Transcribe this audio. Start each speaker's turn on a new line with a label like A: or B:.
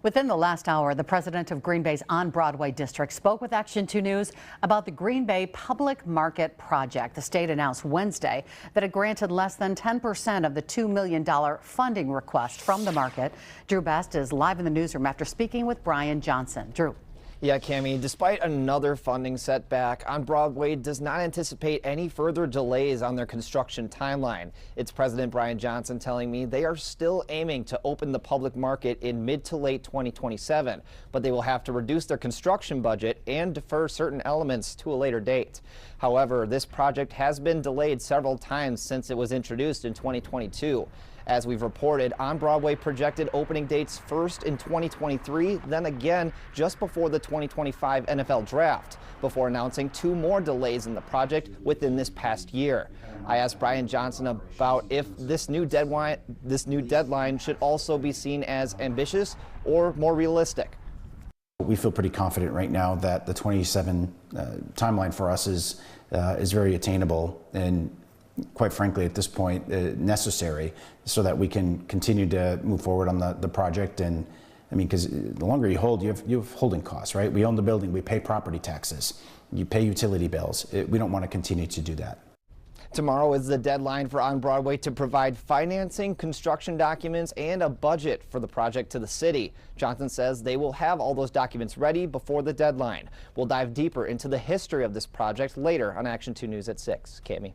A: Within the last hour, the president of Green Bay's On Broadway district spoke with Action 2 News about the Green Bay Public Market Project. The state announced Wednesday that it granted less than 10% of the $2 million funding request from the market. Drew Best is live in the newsroom after speaking with Brian Johnson. Drew.
B: Yeah, Cammie, despite another funding setback, On Broadway does not anticipate any further delays on their construction timeline. It's President Brian Johnson telling me they are still aiming to open the public market in mid to late 2027, but they will have to reduce their construction budget and defer certain elements to a later date. However, this project has been delayed several times since it was introduced in 2022. As we've reported, On Broadway projected opening dates first in 2023, then again just before the 2025 NFL Draft, before announcing 2 more delays in the project within this past year. I asked Brian Johnson about if this new deadline should also be seen as ambitious or more realistic.
C: We feel pretty confident right now that the 27 timeline for us is very attainable and, quite frankly, at this point, necessary so that we can continue to move forward on the project. And I mean, because the longer you hold, you have holding costs, right? We own the building, we pay property taxes, you pay utility bills. We don't want to continue to do that.
B: Tomorrow is the deadline for On Broadway to provide financing, construction documents, and a budget for the project to the city. Johnson says they will have all those documents ready before the deadline. We'll dive deeper into the history of this project later on Action 2 News at 6. Cammie.